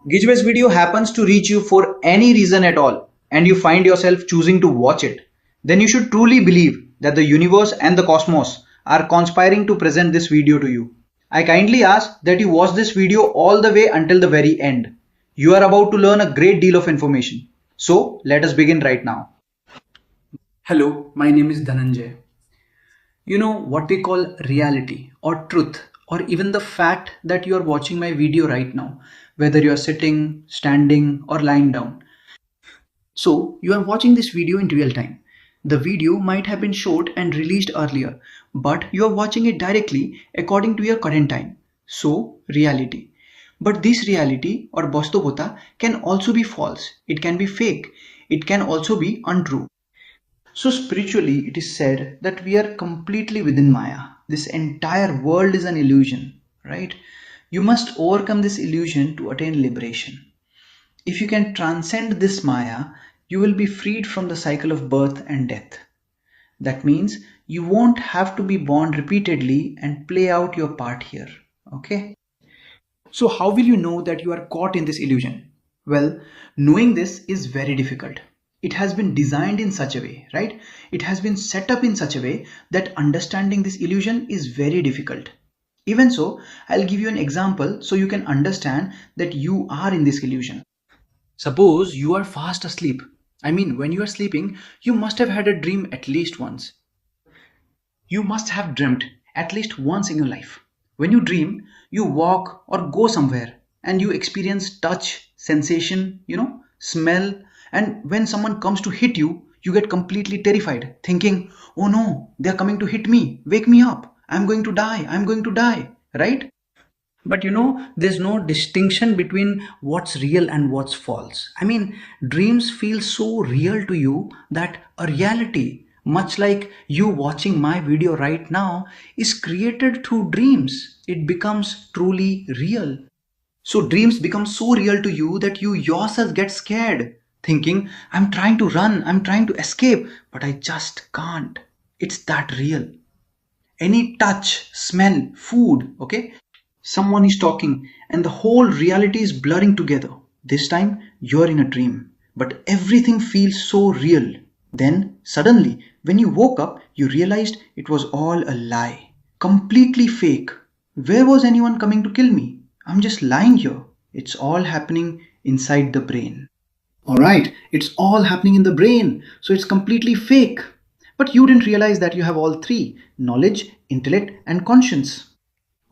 Gijway's video happens to reach you for any reason at all, and you find yourself choosing to watch it, then you should truly believe that the universe and the cosmos are conspiring to present this video to you. I kindly ask that you watch this video all the way until the very end. You are about to learn a great deal of information. So let us begin right now. Hello, my name is Dhananjay. You know what we call reality or truth or even the fact that you are watching my video right now, whether you are sitting, standing or lying down. So you are watching this video in real time. The video might have been shot and released earlier, but you are watching it directly according to your current time. So reality. But this reality or bastobota can also be false. It can be fake. It can also be untrue. So spiritually, it is said that we are completely within Maya. This entire world is an illusion, right? You must overcome this illusion to attain liberation. If you can transcend this Maya, you will be freed from the cycle of birth and death. That means you won't have to be born repeatedly and play out your part here, okay? So how will you know that you are caught in this illusion? Well, knowing this is very difficult. It has been designed in such a way, right? It has been set up in such a way that understanding this illusion is very difficult. Even so, I'll give you an example so you can understand that you are in this illusion. Suppose you are fast asleep. I mean, when you are sleeping, you must have had a dream at least once. You must have dreamt at least once in your life. When you dream, you walk or go somewhere and you experience touch, sensation, smell. And when someone comes to hit you, you get completely terrified, thinking, oh no, they're coming to hit me. Wake me up. I'm going to die. I'm going to die. Right? But there's no distinction between what's real and what's false. I mean, dreams feel so real to you that a reality, much like you watching my video right now, is created through dreams. It becomes truly real. So dreams become so real to you that you yourself get scared, thinking, I'm trying to run, I'm trying to escape, but I just can't. It's that real. Any touch, smell, food, okay? Someone is talking and the whole reality is blurring together. This time you're in a dream, but everything feels so real. Then suddenly, when you woke up, you realized it was all a lie. Completely fake. Where was anyone coming to kill me? I'm just lying here. It's all happening inside the brain. Alright, it's all happening in the brain, so it's completely fake. But you didn't realize that you have all three: knowledge, intellect, and conscience.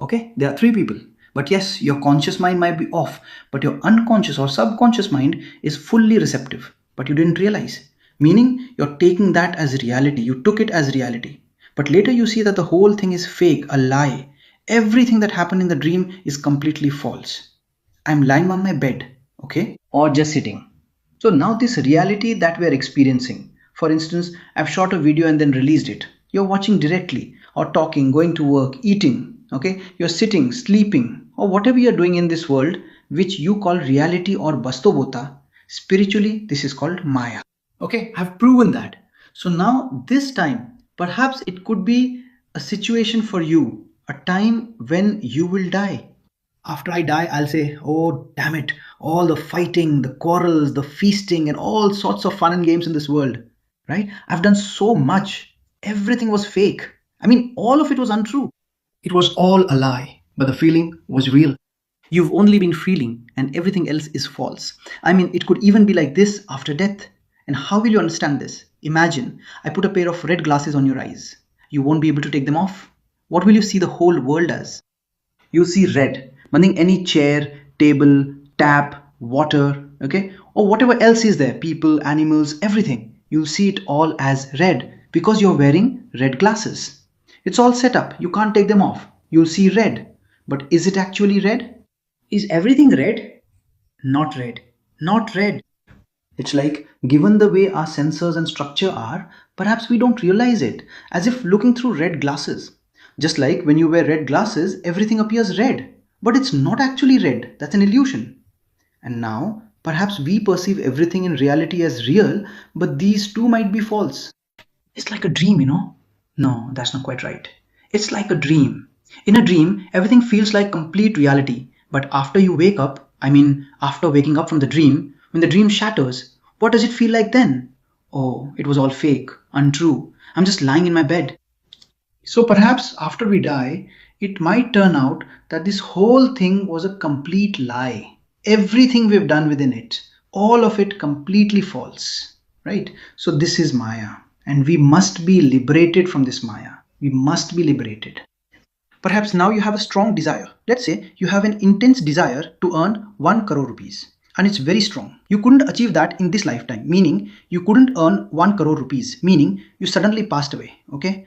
Okay, there are three people. But yes, your conscious mind might be off, but your unconscious or subconscious mind is fully receptive. But you didn't realize. Meaning, you're taking that as reality. You took it as reality. But later you see that the whole thing is fake, a lie. Everything that happened in the dream is completely false. I'm lying on my bed, okay? Or just sitting. So now this reality that we are experiencing, for instance, I've shot a video and then released it. You're watching directly, or talking, going to work, eating, okay? You're sitting, sleeping, or whatever you're doing in this world, which you call reality or bastobota. Spiritually, this is called Maya. Okay, I've proven that. So now this time, perhaps it could be a situation for you, a time when you will die. After I die, I'll say, oh, damn it, all the fighting, the quarrels, the feasting, and all sorts of fun and games in this world, right? I've done so much. Everything was fake. I mean, all of it was untrue. It was all a lie, but the feeling was real. You've only been feeling, and everything else is false. I mean, it could even be like this after death. And how will you understand this? Imagine I put a pair of red glasses on your eyes. You won't be able to take them off. What will you see the whole world as? You'll see red, meaning any chair, table, tap, water, okay, or whatever else is there, people, animals, everything. You'll see it all as red because you're wearing red glasses. It's all set up. You can't take them off. You'll see red. But is it actually red? Is everything red? Not red. Not red. It's like, given the way our sensors and structure are, perhaps we don't realize it, as if looking through red glasses. Just like when you wear red glasses, everything appears red. But it's not actually red. That's an illusion. And now, perhaps we perceive everything in reality as real, but these too might be false. It's like a dream, No, that's not quite right. It's like a dream. In a dream, everything feels like complete reality. But after you wake up, I mean, after waking up from the dream, when the dream shatters, what does it feel like then? Oh, it was all fake, untrue. I'm just lying in my bed. So perhaps after we die, it might turn out that this whole thing was a complete lie. Everything we've done within it, all of it completely false, right? So this is Maya, and we must be liberated from this Maya. We must be liberated. Perhaps now you have a strong desire. Let's say you have an intense desire to earn 1 crore rupees. And it's very strong. You couldn't achieve that in this lifetime, meaning you couldn't earn 1 crore rupees, meaning you suddenly passed away. Okay.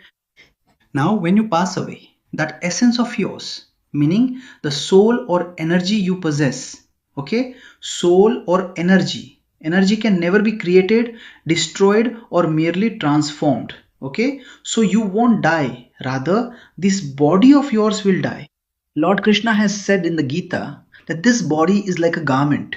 Now, when you pass away, that essence of yours, meaning the soul or energy you possess, okay, soul or energy can never be created, destroyed, or merely transformed. Okay, so you won't die, rather, this body of yours will die. Lord Krishna has said in the Gita that this body is like a garment.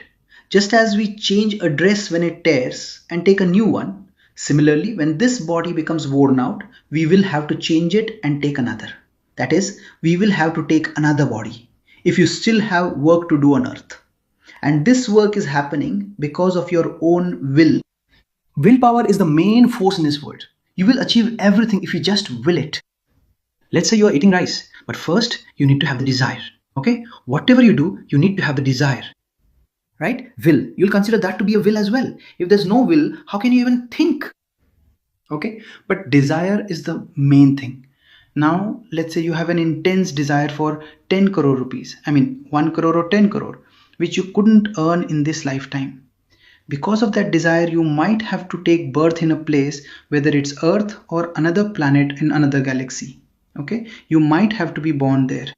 Just as we change a dress when it tears and take a new one, similarly, when this body becomes worn out, we will have to change it and take another. That is, we will have to take another body if you still have work to do on earth. And this work is happening because of your own will. Willpower is the main force in this world. You will achieve everything if you just will it. Let's say you are eating rice, but first you need to have the desire. Okay? Whatever you do, you need to have the desire. Right? Will. You'll consider that to be a will as well. If there's no will, how can you even think? Okay? But desire is the main thing. Now, let's say you have an intense desire for 10 crore rupees. I mean, 1 crore or 10 crore, which you couldn't earn in this lifetime. Because of that desire, you might have to take birth in a place, whether it's Earth or another planet in another galaxy. Okay? You might have to be born there.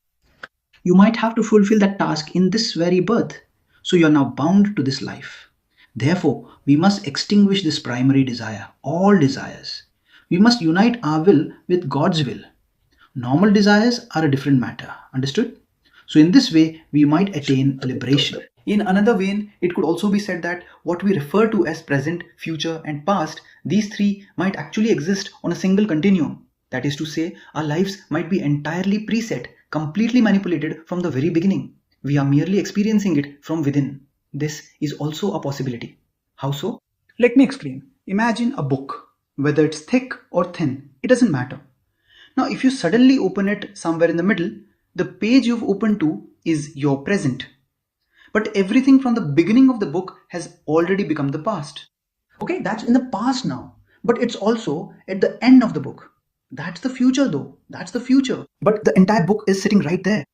You might have to fulfill that task in this very birth. So you are now bound to this life. Therefore, we must extinguish this primary desire, all desires. We must unite our will with God's will. Normal desires are a different matter. Understood? So in this way, we might attain liberation. In another vein, it could also be said that what we refer to as present, future, and past, these three might actually exist on a single continuum. That is to say, our lives might be entirely preset, completely manipulated from the very beginning. We are merely experiencing it from within. This is also a possibility. How so? Let me explain. Imagine a book. Whether it's thick or thin, it doesn't matter. Now, if you suddenly open it somewhere in the middle, the page you've opened to is your present. But everything from the beginning of the book has already become the past. Okay, that's in the past now. But it's also at the end of the book. That's the future though. That's the future. But the entire book is sitting right there.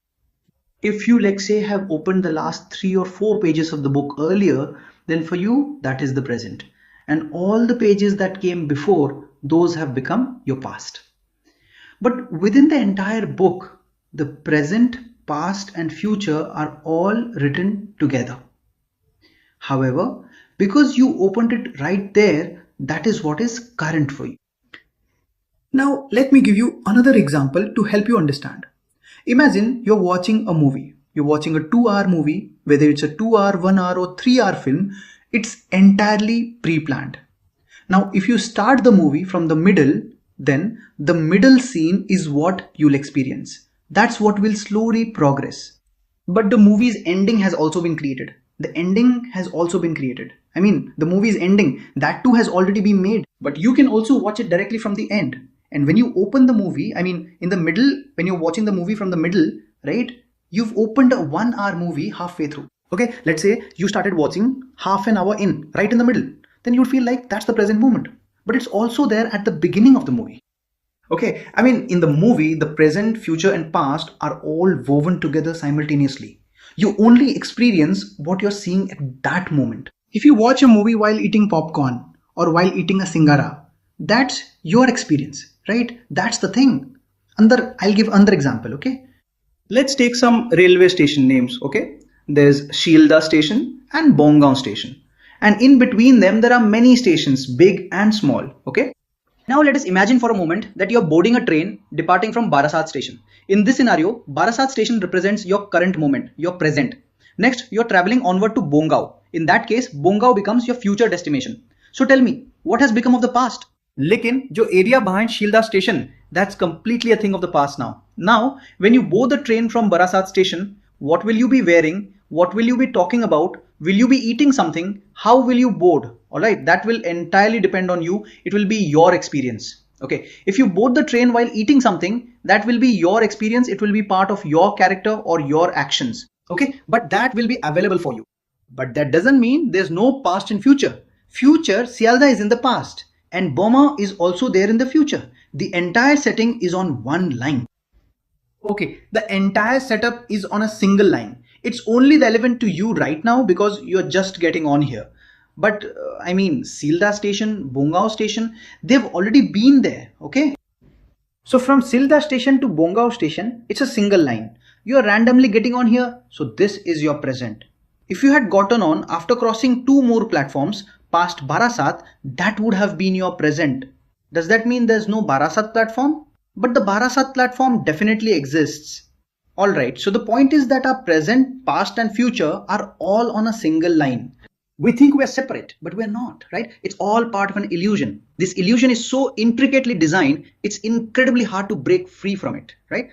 If you, let's say, have opened the last 3 or 4 pages of the book earlier, then for you, that is the present. And all the pages that came before, those have become your past. But within the entire book, the present, past, and future are all written together. However, because you opened it right there, that is what is current for you. Now, let me give you another example to help you understand. Imagine you're watching a movie. You're watching a 2-hour movie, whether it's a 2-hour, 1-hour, or 3-hour film, it's entirely pre-planned. Now, if you start the movie from the middle, then the middle scene is what you'll experience. That's what will slowly progress. But the movie's ending has also been created. The ending has also been created. I mean, the movie's ending, that too has already been made. But you can also watch it directly from the end. And when you open the movie, I mean, in the middle, when you're watching the movie from the middle, right, you've opened a 1-hour movie halfway through. Okay, let's say you started watching half an hour in, right in the middle. Then you'd feel like that's the present moment. But it's also there at the beginning of the movie. Okay, I mean, in the movie, the present, future, and past are all woven together simultaneously. You only experience what you're seeing at that moment. If you watch a movie while eating popcorn or while eating a singara, that's your experience, right? That's the thing. I'll give another example, okay? Let's take some railway station names, okay? There's Shielda station and Bongaon station. And in between them, there are many stations, big and small, okay? Now let us imagine for a moment that you're boarding a train departing from Barasat station. In this scenario, Barasat station represents your current moment, your present. Next, you're traveling onward to Bongaon. In that case, Bongaon becomes your future destination. So tell me, what has become of the past? Lekin, jo area behind Shielda station, that's completely a thing of the past now. Now, when you board the train from Barasat station, what will you be wearing? What will you be talking about? Will you be eating something? How will you board? All right, that will entirely depend on you. It will be your experience. Okay, if you board the train while eating something, that will be your experience. It will be part of your character or your actions. Okay, but that will be available for you. But that doesn't mean there's no past and future. Future, Sialda is in the past, and Boma is also there in the future. The entire setting is on one line. Okay, the entire setup is on a single line. It's only relevant to you right now because you're just getting on here. But I mean, Silda station, Bongao station, they've already been there. Okay. So from Silda station to Bongao station, it's a single line. You're randomly getting on here, so this is your present. If you had gotten on after crossing two more platforms past Barasat, that would have been your present. Does that mean there's no Barasat platform? But the Barasat platform definitely exists. Alright, so the point is that our present, past and future are all on a single line. We think we are separate, but we're not, right? It's all part of an illusion. This illusion is so intricately designed, it's incredibly hard to break free from it, right?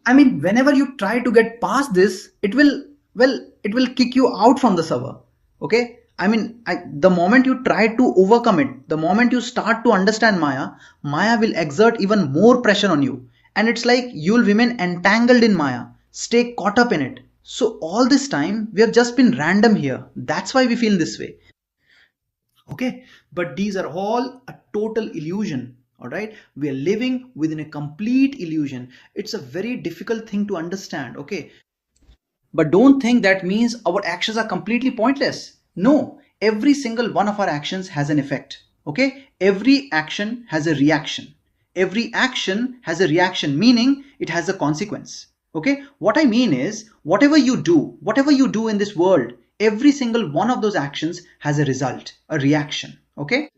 I mean, whenever you try to get past this, it will kick you out from the server. Okay? I mean, the moment you try to overcome it, the moment you start to understand Maya, Maya will exert even more pressure on you. And it's like you'll remain entangled in Maya, stay caught up in it. So all this time, we have just been random here. That's why we feel this way. Okay, but these are all a total illusion. All right, we are living within a complete illusion. It's a very difficult thing to understand. Okay, but don't think that means our actions are completely pointless. No, every single one of our actions has an effect. Okay, every action has a reaction. Every action has a reaction, meaning it has a consequence. Okay, what I mean is whatever you do in this world, every single one of those actions has a result, a reaction. Okay.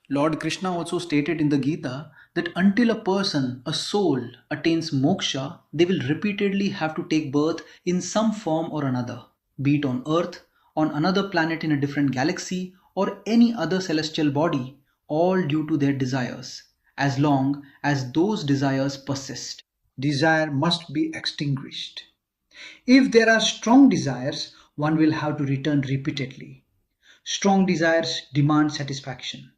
Lord Krishna also stated in the Gita that until a person, a soul, attains moksha, they will repeatedly have to take birth in some form or another, be it on earth, on another planet in a different galaxy, or any other celestial body, all due to their desires, as long as those desires persist. Desire must be extinguished. If there are strong desires, one will have to return repeatedly. Strong desires demand satisfaction.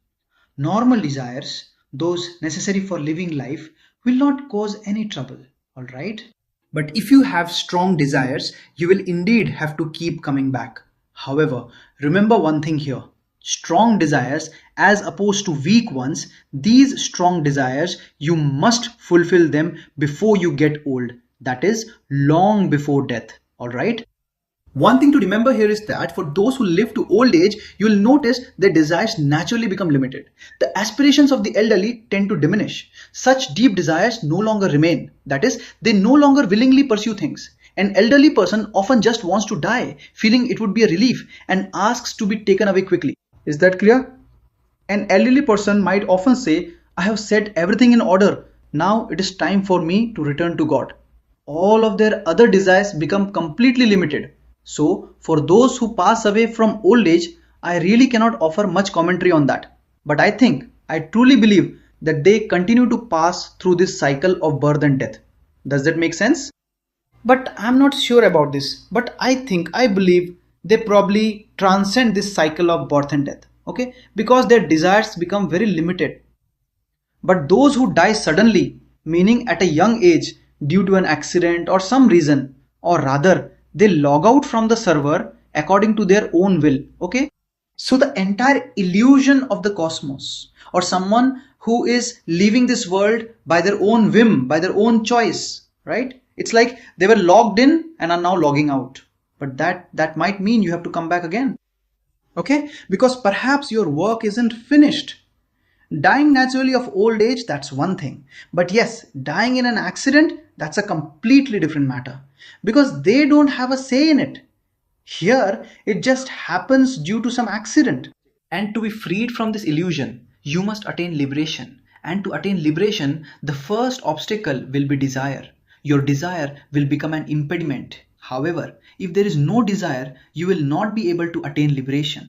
Normal desires, those necessary for living life, will not cause any trouble. Alright? But if you have strong desires, you will indeed have to keep coming back. However, remember one thing here. Strong desires, as opposed to weak ones, these strong desires, you must fulfill them before you get old. That is, long before death. Alright? One thing to remember here is that for those who live to old age, you will notice their desires naturally become limited. The aspirations of the elderly tend to diminish. Such deep desires no longer remain. That is, they no longer willingly pursue things. An elderly person often just wants to die, feeling it would be a relief, and asks to be taken away quickly. Is that clear? An elderly person might often say, I have set everything in order. Now it is time for me to return to God. All of their other desires become completely limited. So, for those who pass away from old age, I really cannot offer much commentary on that. But I truly believe that they continue to pass through this cycle of birth and death. Does that make sense? But I'm not sure about this. But I believe they probably transcend this cycle of birth and death. Okay? Because their desires become very limited. But those who die suddenly, meaning at a young age due to an accident or some reason, or rather, they log out from the server according to their own will. Okay? So the entire illusion of the cosmos, or someone who is leaving this world by their own whim, by their own choice, right? It's like they were logged in and are now logging out. But that might mean you have to come back again. Okay? Because perhaps your work isn't finished. Dying naturally of old age, that's one thing. But yes, dying in an accident, that's a completely different matter. Because they don't have a say in it. Here, it just happens due to some accident. And to be freed from this illusion, you must attain liberation. And to attain liberation, the first obstacle will be desire. Your desire will become an impediment. However, if there is no desire, you will not be able to attain liberation.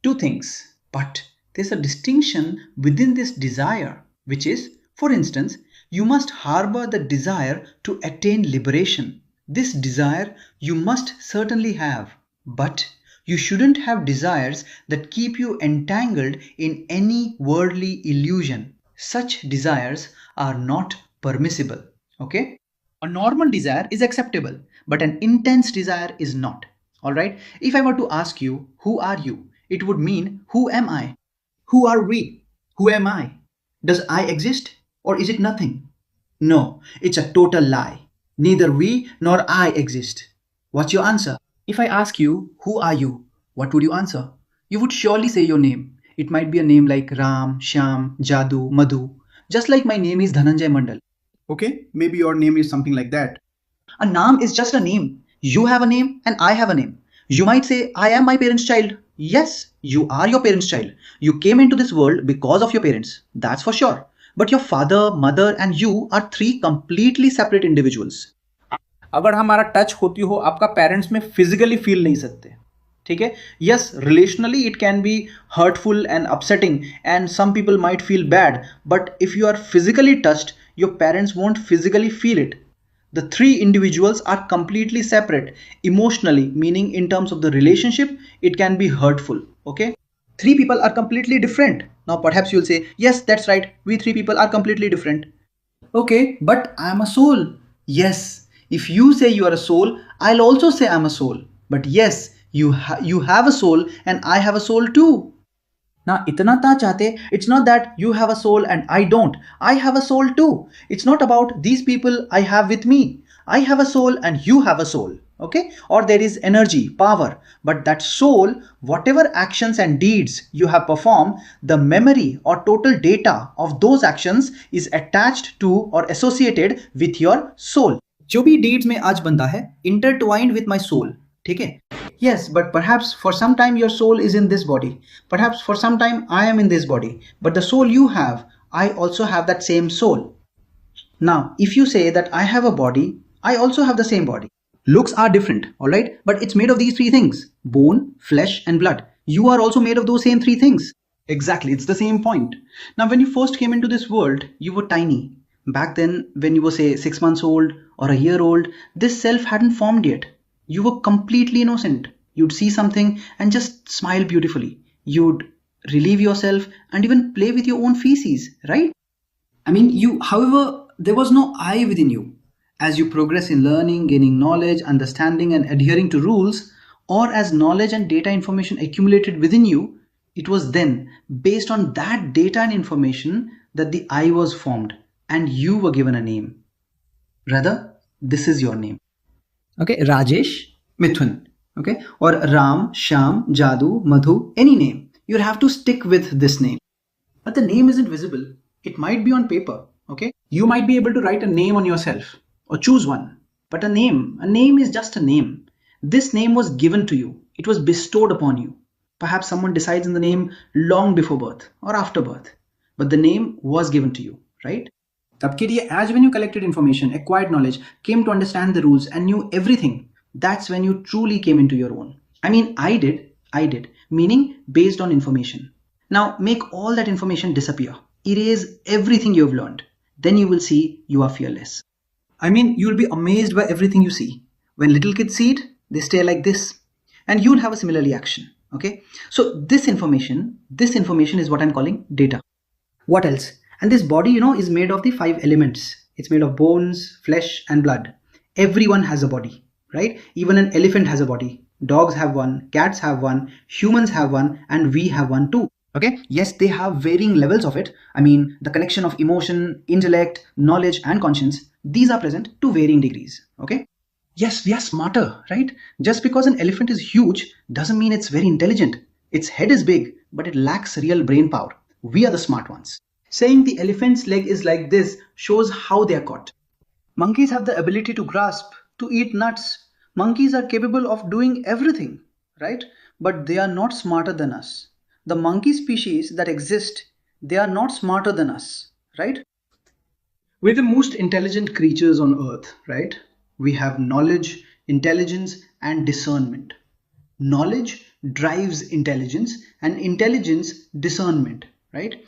Two things. But there's a distinction within this desire, which is, for instance, you must harbor the desire to attain liberation. This desire you must certainly have. But you shouldn't have desires that keep you entangled in any worldly illusion. Such desires are not permissible. Okay? A normal desire is acceptable, but an intense desire is not. Alright? If I were to ask you, who are you? It would mean, who am I? Who are we? Who am I? Does I exist or is it nothing? No, it's a total lie. Neither we nor I exist. What's your answer? If I ask you, who are you? What would you answer? You would surely say your name. It might be a name like Ram, Shyam, Jadu, Madhu. Just like my name is Dhananjay Mandal. Okay, maybe your name is something like that. A naam is just a name. You have a name and I have a name. You might say, I am my parents' child. Yes, you are your parents' child. You came into this world because of your parents. That's for sure. But your father, mother, and you are three completely separate individuals. अगर हमारा touch होती हो आपका parents में physically feel नहीं सकते ठीक है yes relationally it can be hurtful and upsetting and some people might feel bad but if you are physically touched your parents won't physically feel it the three individuals are completely separate emotionally meaning in terms of the relationship it can be hurtful okay three people are completely different now perhaps you'll say yes that's right we three people are completely different okay but I am a soul yes if you say you are a soul I'll also say I'm a soul but yes you have a soul and I have a soul too now, itna ta chahte, it's not that you have a soul and I don't. I have a soul too. It's not about these people I have with me. I have a soul and you have a soul. Okay? Or there is energy, power. But that soul, whatever actions and deeds you have performed, the memory or total data of those actions is attached to or associated with your soul. जो भी deeds में आज बनता है, intertwined with my soul. ठीक है? Yes, but perhaps for some time your soul is in this body. Perhaps for some time I am in this body. But the soul you have, I also have that same soul. Now, if you say that I have a body, I also have the same body. Looks are different, alright? But it's made of these three things. Bone, flesh and blood. You are also made of those same three things. Exactly, it's the same point. Now, when you first came into this world, you were tiny. Back then, when you were say 6 months old or a year old, this self hadn't formed yet. You were completely innocent. You'd see something and just smile beautifully. You'd relieve yourself and even play with your own feces, right? I mean, however, there was no I within you. As you progress in learning, gaining knowledge, understanding, and adhering to rules, or as knowledge and data information accumulated within you, it was then, based on that data and information, that the I was formed and you were given a name. Rather, this is your name. Okay, Rajesh, Mithun, okay, or Ram, Shyam, Jadu, Madhu, any name. You have to stick with this name. But the name isn't visible. It might be on paper, okay? You might be able to write a name on yourself or choose one. But a name is just a name. This name was given to you. It was bestowed upon you. Perhaps someone decides on the name long before birth or after birth. But the name was given to you, right? तब के लिए as when you collected information, acquired knowledge, came to understand the rules and knew everything, that's when you truly came into your own. I mean, I did, meaning based on information. Now make all that information disappear. Erase everything you have learned. Then you will see you are fearless. I mean, you'll be amazed by everything you see. When little kids see it, they stare like this. And you'll have a similar reaction. Okay? So this information is what I'm calling data. What else? And this body, is made of the 5 elements. It's made of bones, flesh, and blood. Everyone has a body, right? Even an elephant has a body. Dogs have one, cats have one, humans have one, and we have one too. Okay? Yes, they have varying levels of it. I mean, the connection of emotion, intellect, knowledge, and conscience, these are present to varying degrees. Okay? Yes, we are smarter, right? Just because an elephant is huge doesn't mean it's very intelligent. Its head is big, but it lacks real brain power. We are the smart ones. Saying the elephant's leg is like this shows how they are caught. Monkeys have the ability to grasp, to eat nuts. Monkeys are capable of doing everything, right? But they are not smarter than us. The monkey species that exist, they are not smarter than us, right? We're the most intelligent creatures on earth, right? We have knowledge, intelligence, and discernment. Knowledge drives intelligence, and intelligence discernment, right?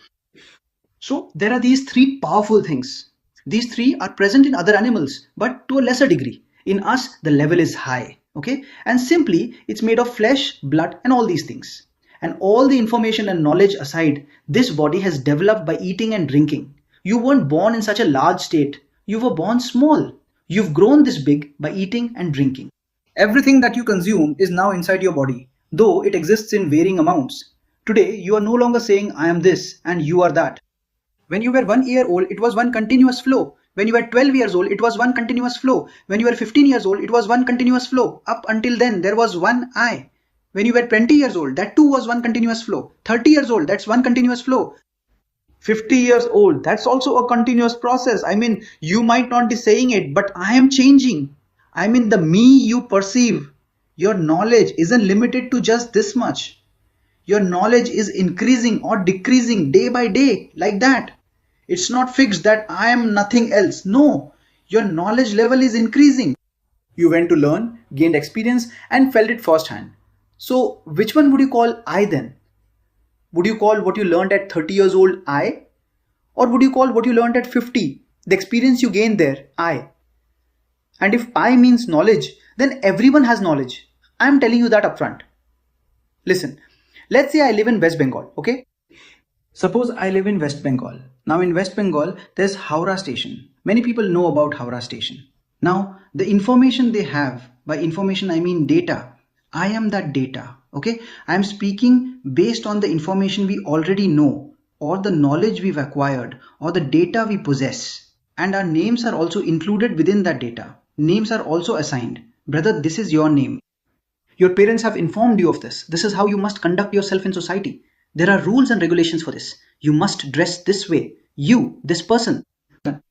So there are these 3 powerful things. These 3 are present in other animals, but to a lesser degree. In us, the level is high. Okay, and simply it's made of flesh, blood, and all these things. And all the information and knowledge aside, this body has developed by eating and drinking. You weren't born in such a large state, you were born small. You've grown this big by eating and drinking. Everything that you consume is now inside your body, though it exists in varying amounts. Today, you are no longer saying, I am this and you are that. When you were 1 year old, it was one continuous flow. When you were 12 years old, it was one continuous flow. When you were 15 years old, it was one continuous flow. Up until then, there was one I. When you were 20 years old, that too was one continuous flow. 30 years old, that's one continuous flow. 50 years old, that's also a continuous process. I mean, you might not be saying it, but I am changing. I mean, the me you perceive, your knowledge isn't limited to just this much. Your knowledge is increasing or decreasing day by day, like that. It's not fixed that I am nothing else. No, your knowledge level is increasing. You went to learn, gained experience, and felt it firsthand. So, which one would you call I then? Would you call what you learned at 30 years old I? Or would you call what you learned at 50, the experience you gained there, I? And if I means knowledge, then everyone has knowledge. I am telling you that upfront. Listen, let's say I live in West Bengal, okay? Suppose I live in West Bengal. Now in West Bengal, there's Howrah station. Many people know about Howrah station. Now, the information they have, by information I mean data. I am that data, okay? I am speaking based on the information we already know, or the knowledge we've acquired, or the data we possess. And our names are also included within that data. Names are also assigned. Brother, this is your name. Your parents have informed you of this. This is how you must conduct yourself in society. There are rules and regulations for this. You must dress this way. You, this person.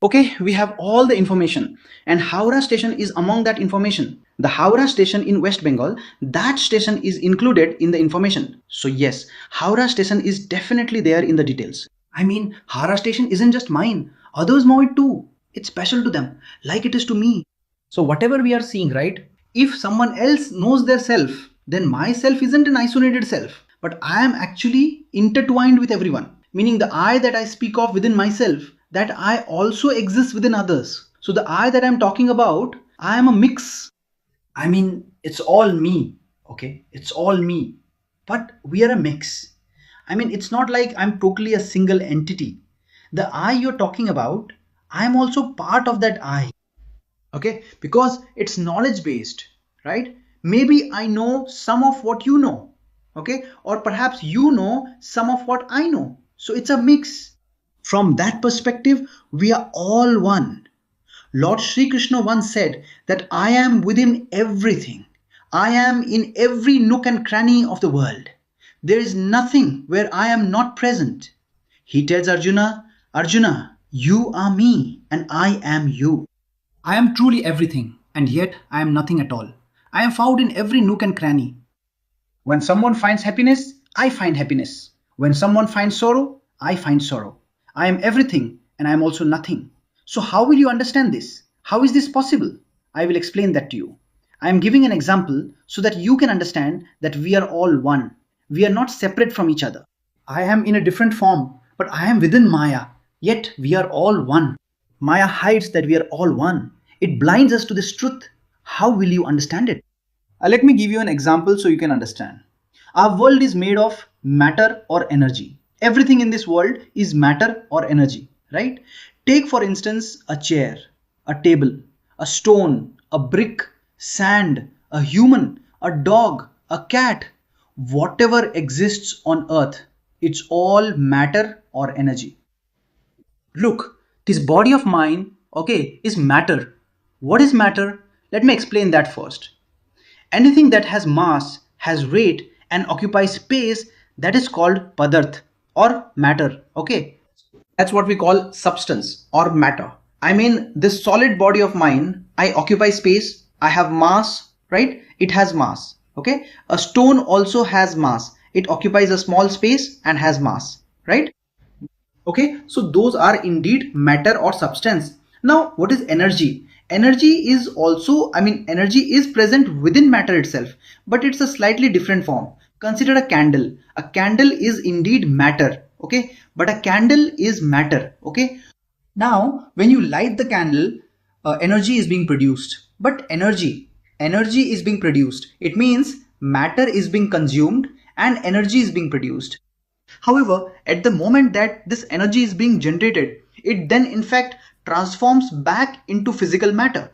Okay, we have all the information, and Howrah station is among that information. The Howrah station in West Bengal, that station is included in the information. So yes, Howrah station is definitely there in the details. I mean, Howrah station isn't just mine. Others know it too. It's special to them, like it is to me. So whatever we are seeing, right? If someone else knows their self, then my self isn't an isolated self, but I am actually intertwined with everyone. Meaning the I that I speak of within myself, that I also exists within others. So the I that I'm talking about, I am a mix. I mean, it's all me, okay? It's all me. But we are a mix. I mean, it's not like I'm totally a single entity. The I you're talking about, I'm also part of that I. Okay, because it's knowledge based, right? Maybe I know some of what you know, okay, or perhaps you know some of what I know, so it's a mix. From that perspective, we are all one. Lord Sri Krishna once said that I am within everything. I am in every nook and cranny of the world. There is nothing where I am not present. He tells Arjuna, Arjuna, you are me and I am you. I am truly everything, and yet I am nothing at all. I am found in every nook and cranny. When someone finds happiness, I find happiness. When someone finds sorrow, I find sorrow. I am everything, and I am also nothing. So, how will you understand this? How is this possible? I will explain that to you. I am giving an example so that you can understand that we are all one. We are not separate from each other. I am in a different form, but I am within Maya. Yet we are all one. Maya hides that we are all one. It blinds us to this truth. How will you understand it? Let me give you an example so you can understand. Our world is made of matter or energy. Everything in this world is matter or energy, right? Take for instance a chair, a table, a stone, a brick, sand, a human, a dog, a cat. Whatever exists on earth, it's all matter or energy. Look, this body of mine, okay, is matter. What is matter? Let me explain that first. Anything that has mass, has weight, and occupies space, that is called padarth or matter, okay? That's what we call substance or matter. I mean, this solid body of mine, I occupy space, I have mass, right? It has mass, okay? A stone also has mass. It occupies a small space and has mass, right? Okay, so those are indeed matter or substance. Now, what is energy? Energy is also, I mean, energy is present within matter itself, but it's a slightly different form. Consider a candle. A candle is indeed matter, okay, but a candle is matter, okay. Now, when you light the candle, energy is being produced, but energy, Energy is being produced. It means matter is being consumed and energy is being produced. However, at the moment that this energy is being generated, it then in fact transforms back into physical matter.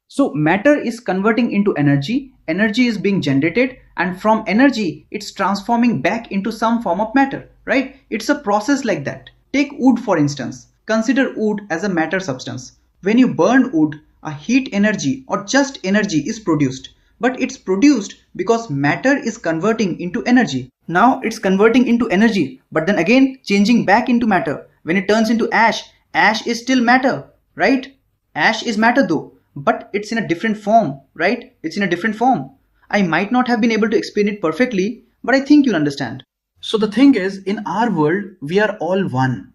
So matter is converting into energy is being generated, and from energy, it's transforming back into some form of matter, right? It's a process like that. Take wood for instance. Consider wood as a matter substance. When you burn wood, a heat energy or just energy is produced. But it's produced because matter is converting into energy. Now it's converting into energy, but then again changing back into matter. When it turns into ash, ash is still matter, right? Ash is matter though, but it's in a different form, right? It's in a different form. I might not have been able to explain it perfectly, but I think you'll understand. So the thing is, in our world, we are all one.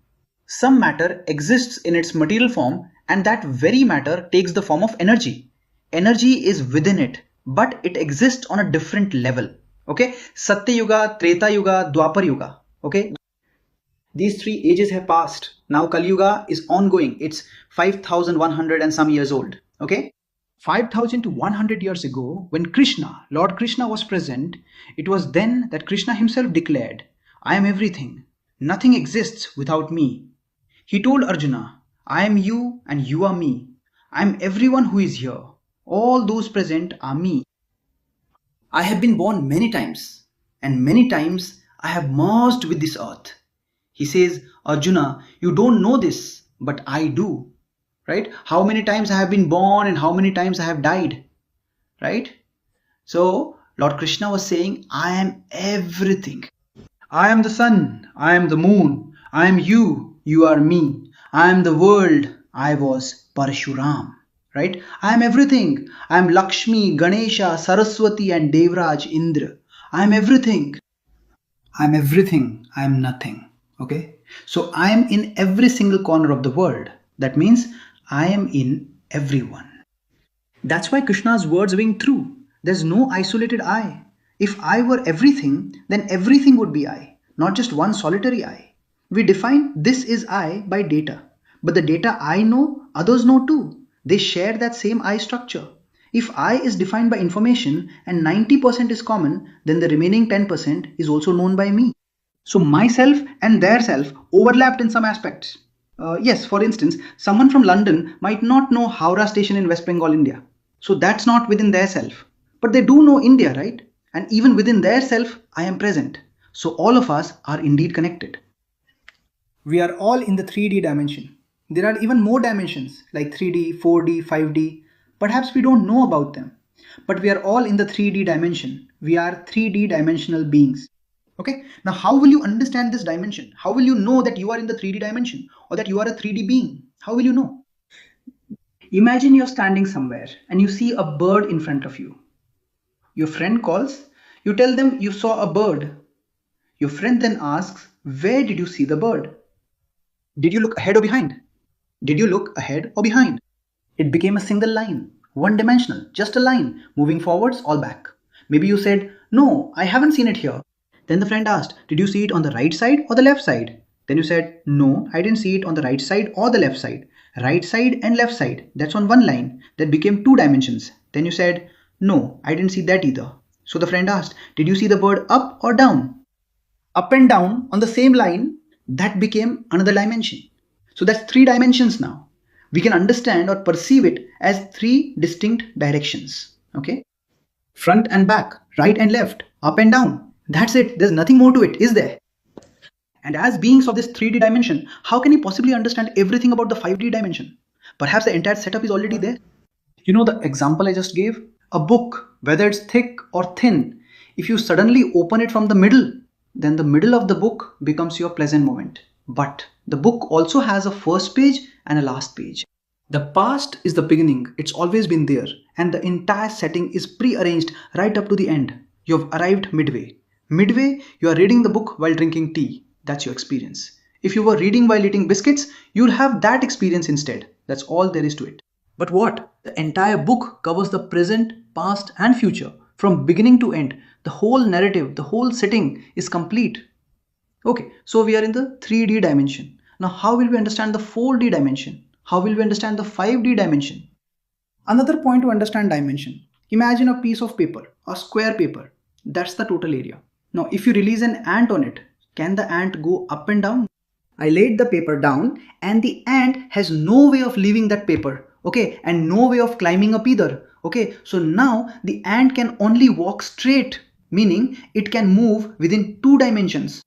Some matter exists in its material form, and that very matter takes the form of energy. Energy is within it, but it exists on a different level. Okay? Satya Yuga, Treta Yuga, Dwapar Yuga. Okay? These three ages have passed. Now Kali Yuga is ongoing. It's 5,100 and some years old. Okay? 5,000 to 100 years ago, when Krishna, Lord Krishna was present, it was then that Krishna himself declared, I am everything. Nothing exists without me. He told Arjuna, I am you and you are me. I am everyone who is here. All those present are me. I have been born many times, and many times I have merged with this earth. He says, Arjuna, you don't know this, but I do. Right? How many times I have been born and how many times I have died. Right? So, Lord Krishna was saying, I am everything. I am the sun, I am the moon, I am you, you are me. I am the world, I was Parshuram. Right? I am everything. I am Lakshmi, Ganesha, Saraswati and Devraj Indra. I am everything. I am everything. I am nothing. Okay? So I am in every single corner of the world. That means I am in everyone. That's why Krishna's words ring true. There's no isolated I. If I were everything, then everything would be I, not just one solitary I. We define this is I by data. But the data I know, others know too. They share that same I structure. If I is defined by information and 90% is common, then the remaining 10% is also known by me. So myself and their self overlapped in some aspects. Yes, for instance, someone from London might not know Howrah station in West Bengal, India. So that's not within their self. But they do know India, right? And even within their self, I am present. So all of us are indeed connected. We are all in the 3D dimension. There are even more dimensions like 3D, 4D, 5D. Perhaps we don't know about them. But we are all in the 3D dimension. We are 3D dimensional beings. Okay, now how will you understand this dimension? How will you know that you are in the 3D dimension or that you are a 3D being? How will you know? Imagine you're standing somewhere and you see a bird in front of you. Your friend calls, you tell them you saw a bird. Your friend then asks, where did you see the bird? Did you look ahead or behind? Did you look ahead or behind? It became a single line, one dimensional, just a line, moving forwards or back. Maybe you said, no, I haven't seen it here. Then the friend asked, did you see it on the right side or the left side? Then you said, no, I didn't see it on the right side or the left side. Right side and left side, that's on one line. That became two dimensions. Then you said, no, I didn't see that either. So the friend asked, did you see the bird up or down? Up and down on the same line, that became another dimension. So that's three dimensions now. We can understand or perceive it as three distinct directions. Okay? Front and back, right and left, up and down. That's it. There's nothing more to it, is there? And as beings of this 3D dimension, how can you possibly understand everything about the 5D dimension? Perhaps the entire setup is already there. You know the example I just gave? A book, whether it's thick or thin, if you suddenly open it from the middle, then the middle of the book becomes your pleasant moment. But the book also has a first page and a last page. The past is the beginning, it's always been there, and the entire setting is pre-arranged right up to the end. You've arrived midway. Midway, you are reading the book while drinking tea. That's your experience. If you were reading while eating biscuits, you'll have that experience instead. That's all there is to it. But what? The entire book covers the present, past, and future. From beginning to end, the whole narrative, the whole setting is complete. Okay, so we are in the 3D dimension. Now, how will we understand the 4D dimension? How will we understand the 5D dimension? Another point to understand dimension. Imagine a piece of paper, a square paper. That's the total area. Now, if you release an ant on it, can the ant go up and down? I laid the paper down and the ant has no way of leaving that paper, okay, and no way of climbing up either, okay. So now the ant can only walk straight, meaning it can move within 2 dimensions,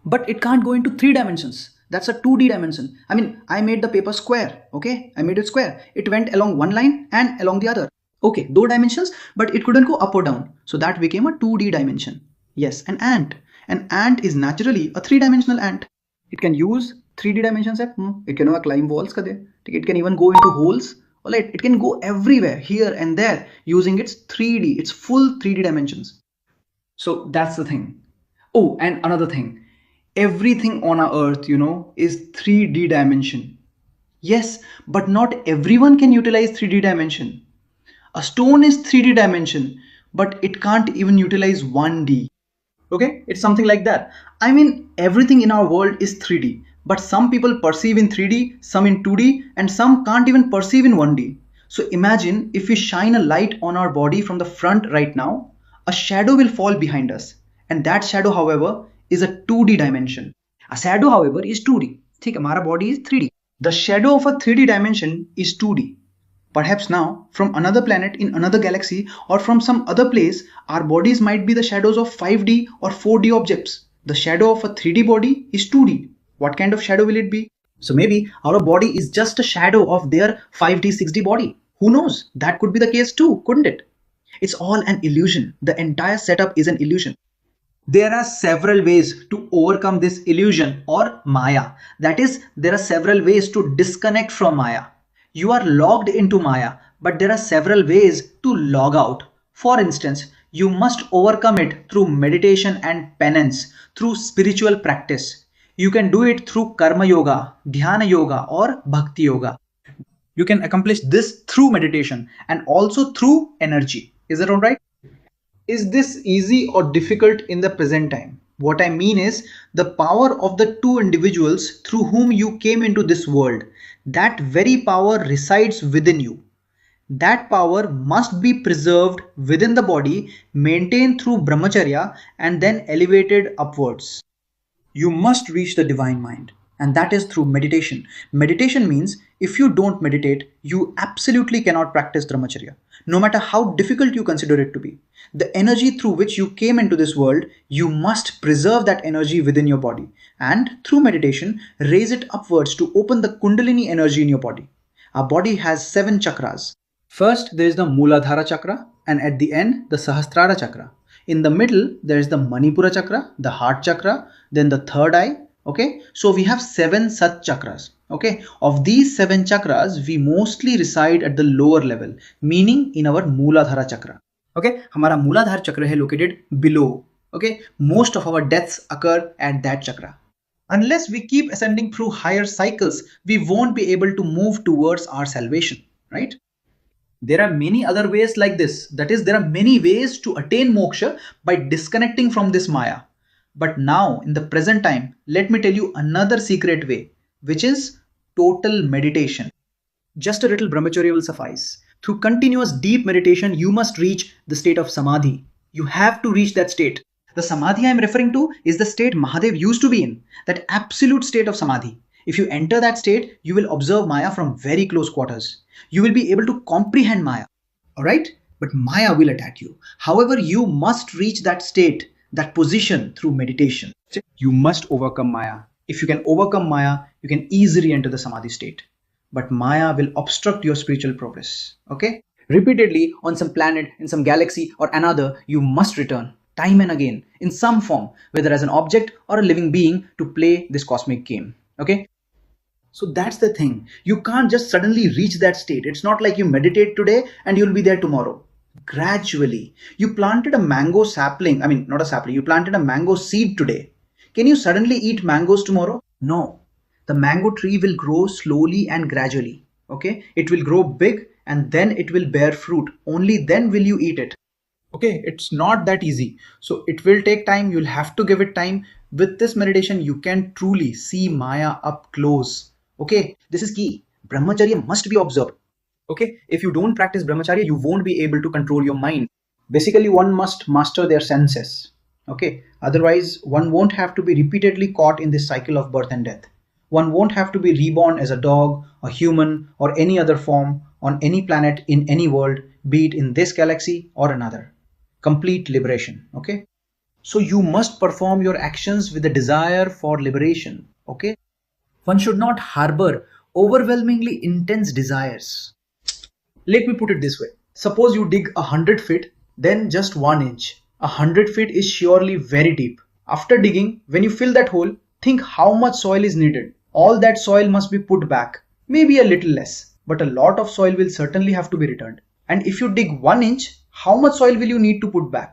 but it can't go into 3 dimensions. That's a 2D dimension. I mean, I made the paper square, okay, I made it square. It went along one line and along the other, okay, 2 dimensions, but it couldn't go up or down, so that became a 2D dimension. Yes, an ant is naturally a 3 dimensional ant. It can use 3D dimensions. It can climb walls. It can even go into holes. Alright, it can go everywhere, here and there, using its 3D, its full 3D dimensions. So that's the thing. Oh, and another thing. Everything on our earth, is 3D dimension. Yes, but not everyone can utilize 3D dimension. A stone is 3D dimension, but it can't even utilize 1D. Okay, it's something like that. I mean, everything in our world is 3D, but some people perceive in 3D, some in 2D, and some can't even perceive in 1D. So imagine if we shine a light on our body from the front right now, a shadow will fall behind us, and that shadow, however, is a 2D dimension. A shadow, however, is 2D. ठीक है, हमारा body is 3D. The shadow of a 3D dimension is 2D. Perhaps now, from another planet in another galaxy or from some other place, our bodies might be the shadows of 5D or 4D objects. The shadow of a 3D body is 2D. What kind of shadow will it be? So maybe our body is just a shadow of their 5D, 6D body. Who knows? That could be the case too, couldn't it? It's all an illusion. The entire setup is an illusion. There are several ways to overcome this illusion or Maya. That is, there are several ways to disconnect from Maya. You are logged into Maya, but there are several ways to log out. For instance, you must overcome it through meditation and penance, through spiritual practice. You can do it through Karma Yoga, Dhyana Yoga, or Bhakti Yoga. You can accomplish this through meditation and also through energy. Is that all right? Is this easy or difficult in the present time? What I mean is the power of the two individuals through whom you came into this world. That very power resides within you. That power must be preserved within the body, maintained through brahmacharya, and then elevated upwards. You must reach the divine mind, and that is through meditation. Meditation means if you don't meditate, you absolutely cannot practice brahmacharya, no matter how difficult you consider it to be. The energy through which you came into this world, you must preserve that energy within your body, and through meditation, raise it upwards to open the kundalini energy in your body. Our body has 7 chakras. First, there is the Muladhara chakra, and at the end, the Sahasrara chakra. In the middle, there is the Manipura chakra, the heart chakra, then the third eye. Okay, so we have 7 such chakras. Okay, of these 7 chakras, we mostly reside at the lower level, meaning in our Muladhara chakra. Okay, हमारा Muladhara chakra है located below. Okay, most of our deaths occur at that chakra. Unless we keep ascending through higher cycles, we won't be able to move towards our salvation, right? There are many other ways like this. That is, there are many ways to attain moksha by disconnecting from this Maya. But now, in the present time, let me tell you another secret way, which is total meditation. Just a little brahmacharya will suffice. Through continuous deep meditation, you must reach the state of samadhi. You have to reach that state. The samadhi I am referring to is the state Mahadev used to be in, that absolute state of samadhi. If you enter that state, you will observe Maya from very close quarters. You will be able to comprehend Maya. Alright? But Maya will attack you. However, you must reach that state, that position through meditation. You must overcome Maya. If you can overcome Maya, you can easily enter the samadhi state. But Maya will obstruct your spiritual progress. Okay? Repeatedly on some planet, in some galaxy or another, you must return time and again in some form, whether as an object or a living being, to play this cosmic game. Okay? So that's the thing. You can't just suddenly reach that state. It's not like you meditate today and you'll be there tomorrow. Gradually, you planted a mango sapling. I mean, not a sapling. You planted a mango seed today. Can you suddenly eat mangoes tomorrow? No. The mango tree will grow slowly and gradually. Okay? It will grow big and then it will bear fruit. Only then will you eat it. Okay? It's not that easy. So it will take time. You'll have to give it time. With this meditation, you can truly see Maya up close. Okay, this is key. Brahmacharya must be observed. Okay, if you don't practice brahmacharya, you won't be able to control your mind. Basically, one must master their senses. Okay, otherwise, one won't have to be repeatedly caught in this cycle of birth and death. One won't have to be reborn as a dog, a human, or any other form on any planet in any world, be it in this galaxy or another. Complete liberation. Okay, so you must perform your actions with a desire for liberation. Okay, one should not harbor overwhelmingly intense desires. Let me put it this way. Suppose you dig 100 feet, then just 1 inch. 100 feet is surely very deep. After digging, when you fill that hole, think how much soil is needed. All that soil must be put back. Maybe a little less, but a lot of soil will certainly have to be returned. And if you dig 1 inch, how much soil will you need to put back?